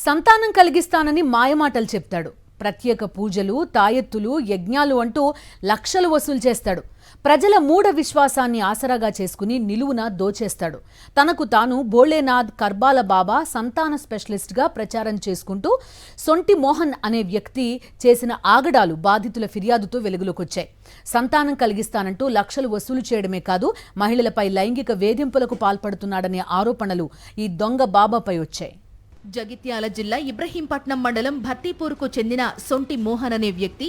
సంతానం కలిగిస్తానని మాయమాటలు చెప్తాడు. ప్రత్యేక పూజలు, తాయెత్తులు, యజ్ఞాలు అంటూ లక్షలు వసూలు చేస్తాడు. ప్రజల మూఢ విశ్వాసాన్ని ఆసరాగా చేసుకుని నిలువున దోచేస్తాడు. తనకు తాను భోళేనాథ్ కర్బాల బాబా సంతాన స్పెషలిస్ట్గా ప్రచారం చేసుకుంటూ సొంటి మోహన్ అనే వ్యక్తి చేసిన ఆగడాలు బాధితుల ఫిర్యాదుతో వెలుగులోకొచ్చాయి. సంతానం కలిగిస్తానంటూ లక్షలు వసూలు చేయడమే కాదు, మహిళలపై లైంగిక వేధింపులకు పాల్పడుతున్నాడనే ఆరోపణలు ఈ దొంగ బాబాపై వచ్చాయి. జగిత్యాల జిల్లా ఇబ్రహీంపట్నం మండలం భర్తీపూర్కు చెందిన సొంటి మోహన్ అనే వ్యక్తి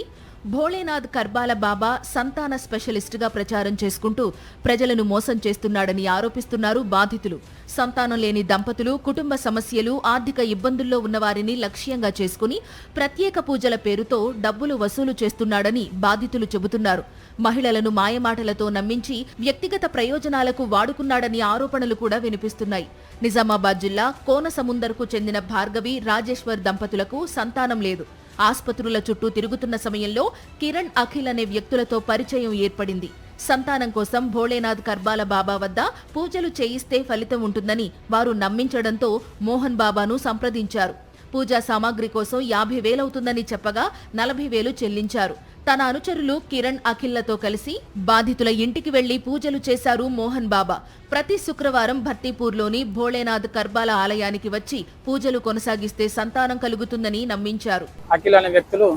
భోళేనాథ్ కర్బాల బాబా సంతాన స్పెషలిస్టుగా ప్రచారం చేసుకుంటూ ప్రజలను మోసం చేస్తున్నాడని ఆరోపిస్తున్నారు బాధితులు. సంతానం లేని దంపతులు, కుటుంబ సమస్యలు, ఆర్థిక ఇబ్బందుల్లో ఉన్నవారిని లక్ష్యంగా చేసుకుని ప్రత్యేక పూజల పేరుతో డబ్బులు వసూలు చేస్తున్నాడని బాధితులు చెబుతున్నారు. మహిళలను మాయమాటలతో నమ్మించి వ్యక్తిగత ప్రయోజనాలకు వాడుకున్నాడని ఆరోపణలు కూడా వినిపిస్తున్నాయి. నిజామాబాద్ జిల్లా కోనసముందర్కు చెందిన భార్గవి, రాజేశ్వర్ దంపతులకు సంతానం లేదు. ఆస్పత్రుల చుట్టూ తిరుగుతున్న సమయంలో కిరణ్, అఖిల్ అనే వ్యక్తులతో పరిచయం ఏర్పడింది. సంతానం కోసం భోళేనాథ్ కర్బాల బాబా వద్ద పూజలు చేయిస్తే ఫలితం ఉంటుందని వారు నమ్మించడంతో మోహన్ బాబాను సంప్రదించారు. పూజా సామాగ్రి కోసం 50,000 అవుతుందని చెప్పగా 40,000 చెల్లించారు. తన అనుచరులు కిరణ్, అఖిల్లతో కలిసి బాధితుల ఇంటికి వెళ్లి పూజలు చేశారు మోహన్ బాబా. ప్రతి శుక్రవారం భర్తీపూర్లోని భోళేనాథ్ కర్బాల ఆలయానికి వచ్చి పూజలు కొనసాగిస్తే సంతానం కలుగుతుందని నమ్మించారు. అఖిల్ అనే వ్యక్తులు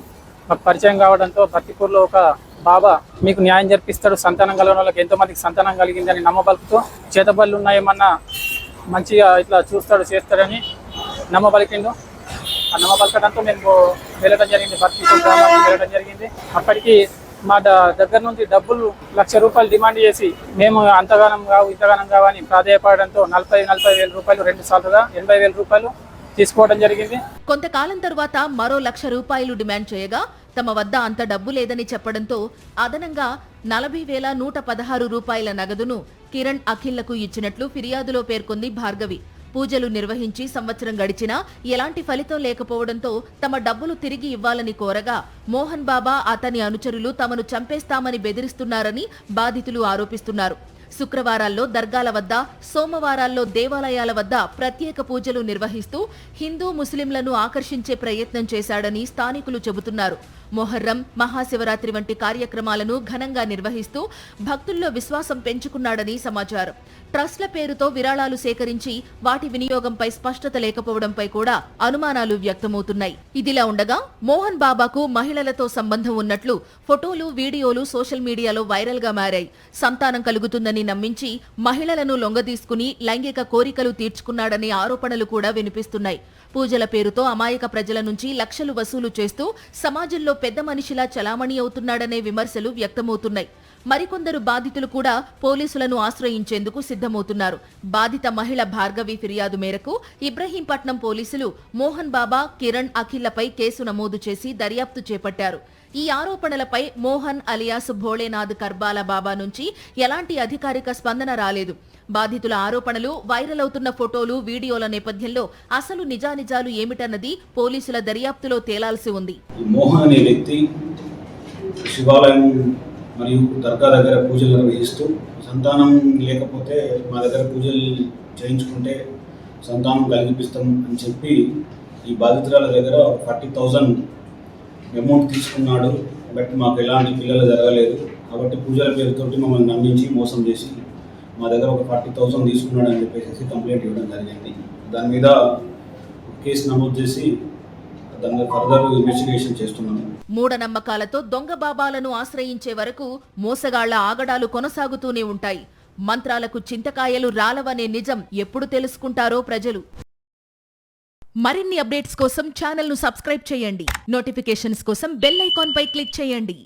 మాకు పరిచయం కావడంతో భర్తీపూర్లో ఒక బాబా మీకు న్యాయం జరిపిస్తాడు, సంతానం కలిగిన వాళ్ళకి ఎంతో మందికి సంతానం కలిగిందని నమ్మబలుకుతూ చేతబళ్ళు ఉన్నాయేమన్నా మంచిగా ఇట్లా చూస్తాడు, చేస్తాడని నమ్మబలికిండు. ఆ నమ్మబలకడంతో మేము వెళ్ళడం జరిగింది, భర్తీపూర్ గ్రామానికి వెళ్ళడం జరిగింది. అప్పటికి మా దగ్గర నుంచి డబ్బులు ₹1,00,000 డిమాండ్ చేసి మేము అంతగానం కావు ఇంతగానం కావని ప్రాధేయపడడంతో 40,000 రూపాయలు 2 సార్లుగా 80,000 రూపాయలు తీసుకోవడం జరిగింది. కొంతకాలం తర్వాత మరో ₹1,00,000 డిమాండ్ చేయగా తమ వద్ద అంత డబ్బు లేదని చెప్పడంతో అదనంగా 40,116 రూపాయల నగదును కిరణ్, అఖిల్లకు ఇచ్చినట్లు ఫిర్యాదులో పేర్కొంది భార్గవి. పూజలు నిర్వహించి సంవత్సరం గడిచినా ఎలాంటి ఫలితం లేకపోవడంతో తమ డబ్బులు తిరిగి ఇవ్వాలని కోరగా మోహన్ బాబా, అతని అనుచరులు తమను చంపేస్తామని బెదిరిస్తున్నారని బాధితులు ఆరోపిస్తున్నారు. శుక్రవారాల్లో దర్గాల వద్ద, సోమవారాల్లో దేవాలయాల వద్ద ప్రత్యేక పూజలు నిర్వహిస్తూ హిందూ, ముస్లింలను ఆకర్షించే ప్రయత్నం చేశాడని స్థానికులు చెబుతున్నారు. మొహర్రం, మహాశివరాత్రి వంటి కార్యక్రమాలను ఘనంగా నిర్వహిస్తూ భక్తుల్లో విశ్వాసం పెంచుకున్నాడని సమాచారం. ట్రస్ట్ల పేరుతో విరాళాలు సేకరించి వాటి వినియోగంపై స్పష్టత లేకపోవడంపై కూడా అనుమానాలు వ్యక్తమవుతున్నాయి. ఇదిలా ఉండగా మోహన్ బాబాకు మహిళలతో సంబంధం ఉన్నట్లు ఫోటోలు, వీడియోలు సోషల్ మీడియాలో వైరల్ గా మారాయి. సంతానం కలుగుతుందని నమ్మించి మహిళలను లొంగదీసుకుని లైంగిక కోరికలు తీర్చుకున్నాడనే ఆరోపణలు కూడా వినిపిస్తున్నాయి. పూజల పేరుతో అమాయక ప్రజల నుంచి లక్షలు వసూలు చేస్తూ సమాజంలో పెద్ద మనిషిలా చలామణి అవుతున్నాడనే విమర్శలు వ్యక్తమవుతున్నాయి. మరికొందరు బాధితులు కూడా పోలీసులను ఆశ్రయించేందుకు సిద్ధమవుతున్నారు. బాధిత మహిళ భార్గవి ఫిర్యాదు మేరకు ఇబ్రహీంపట్నం పోలీసులు మోహన్ బాబా, కిరణ్, అఖిల్లపై కేసు నమోదు చేసి దర్యాప్తు చేపట్టారు. ఈ ఆరోపణలపై మోహన్ అలియాస్ భోళేనాథ్ కర్బాల బాబా నుంచి ఎలాంటి అధికారిక స్పందన రాలేదు. బాధితుల ఆరోపణలు, వైరల్ అవుతున్న ఫోటోలు, వీడియోల నేపథ్యంలో అసలు నిజానిజాలు ఏమిటన్నది పోలీసుల దర్యాప్తులో తేలాల్సి ఉంది. మోహన్ అనే వ్యక్తి శివాలయం మరియు దర్గా దగ్గర పూజలు నిర్వహిస్తూ సంతానం లేకపోతే మా దగ్గర పూజలు చేయించుకుంటే సంతానం కలిగిపిస్తాం అని చెప్పి ఈ బాధితురాల దగ్గర 40,000 అమౌంట్ తీసుకున్నాడు. బట్ మాకు ఎలాంటి పిల్లలు జరగలేదు కాబట్టి పూజల పేరుతోటి మమ్మల్ని నమ్మించి మోసం చేసి మా దగ్గర ఒక 40,000 తీసుకున్నాడు అని చెప్పేసి కంప్లైంట్ ఇవ్వడం జరిగింది. దాని మీద కేసు నమోదు చేసి దాని ఫర్దర్ ఇన్వెస్టిగేషన్ చేస్తున్నాను. మూఢనమ్మకాలతో దొంగ బాబాలను ఆశ్రయించే వరకు మోసగాళ్ల ఆగడాలు కొనసాగుతూనే ఉంటాయి. మంత్రాలకు చింతకాయలు రాలవనే నిజం ఎప్పుడు తెలుసుకుంటారో ప్రజలు. మరిన్ని అప్డేట్స్ కోసం ఛానల్ను సబ్స్క్రైబ్ చేయండి. నోటిఫికేషన్స్ కోసం బెల్ ఐకాన్ పై క్లిక్ చేయండి.